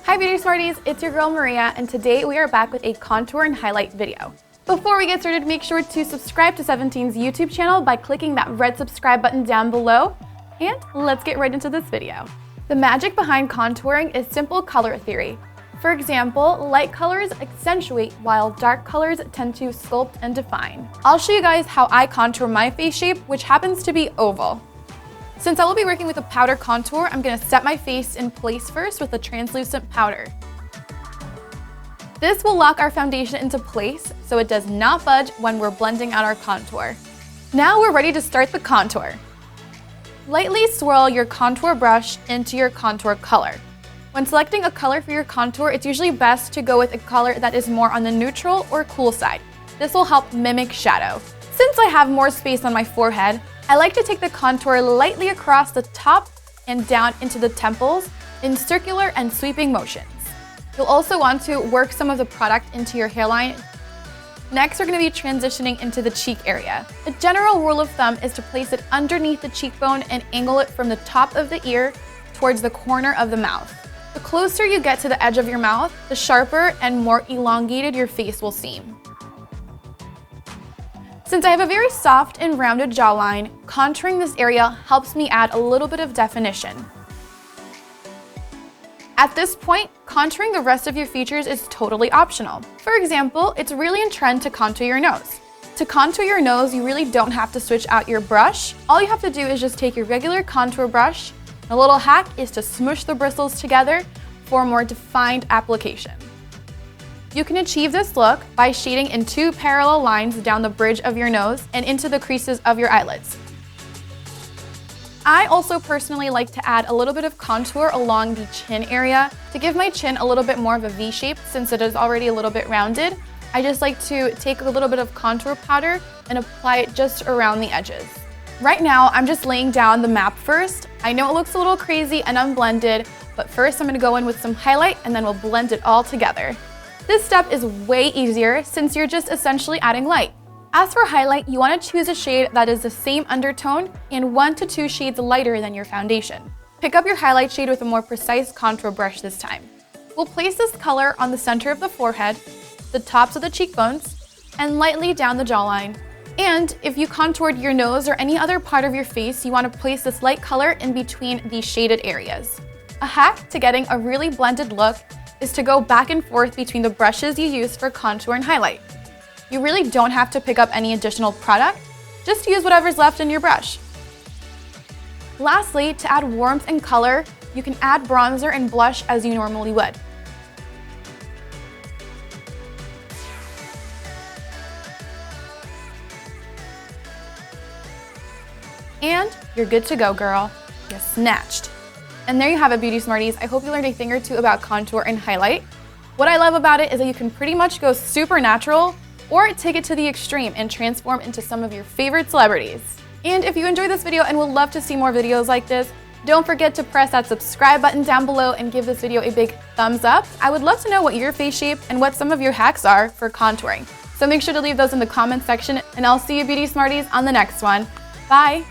Hi Beauty Smarties, it's your girl Maria, and today we are back with a contour and highlight video. Before we get started, make sure to subscribe to 17's YouTube channel by clicking that red subscribe button down below, and let's get right into this video. The magic behind contouring is simple color theory. For example, light colors accentuate while dark colors tend to sculpt and define. I'll show you guys how I contour my face shape, which happens to be oval. Since I will be working with a powder contour, I'm going to set my face in place first with a translucent powder. This will lock our foundation into place so it does not budge when we're blending out our contour. Now we're ready to start the contour. Lightly swirl your contour brush into your contour color. When selecting a color for your contour, it's usually best to go with a color that is more on the neutral or cool side. This will help mimic shadow. Since I have more space on my forehead, I like to take the contour lightly across the top and down into the temples in circular and sweeping motions. You'll also want to work some of the product into your hairline. Next, we're going to be transitioning into the cheek area. A general rule of thumb is to place it underneath the cheekbone and angle it from the top of the ear towards the corner of the mouth. The closer you get to the edge of your mouth, the sharper and more elongated your face will seem. Since I have a very soft and rounded jawline, contouring this area helps me add a little bit of definition. At this point, contouring the rest of your features is totally optional. For example, it's really in trend to contour your nose. To contour your nose, you really don't have to switch out your brush. All you have to do is just take your regular contour brush. A little hack is to smush the bristles together for a more defined application. You can achieve this look by shading in two parallel lines down the bridge of your nose and into the creases of your eyelids. I also personally like to add a little bit of contour along the chin area to give my chin a little bit more of a V shape since it is already a little bit rounded. I just like to take a little bit of contour powder and apply it just around the edges. Right now, I'm just laying down the map first. I know it looks a little crazy and unblended, but first I'm going to go in with some highlight and then we'll blend it all together. This step is way easier since you're just essentially adding light. As for highlight, you want to choose a shade that is the same undertone and 1 to 2 shades lighter than your foundation. Pick up your highlight shade with a more precise contour brush this time. We'll place this color on the center of the forehead, the tops of the cheekbones, and lightly down the jawline. And if you contoured your nose or any other part of your face, you want to place this light color in between the shaded areas. A hack to getting a really blended look is to go back and forth between the brushes you use for contour and highlight. You really don't have to pick up any additional product, just use whatever's left in your brush. Lastly, to add warmth and color, you can add bronzer and blush as you normally would. And you're good to go, girl. You're snatched. And there you have it, Beauty Smarties. I hope you learned a thing or two about contour and highlight. What I love about it is that you can pretty much go super natural or take it to the extreme and transform into some of your favorite celebrities. And if you enjoyed this video and would love to see more videos like this, don't forget to press that subscribe button down below and give this video a big thumbs up. I would love to know what your face shape and what some of your hacks are for contouring. So make sure to leave those in the comments section, and I'll see you, Beauty Smarties, on the next one. Bye!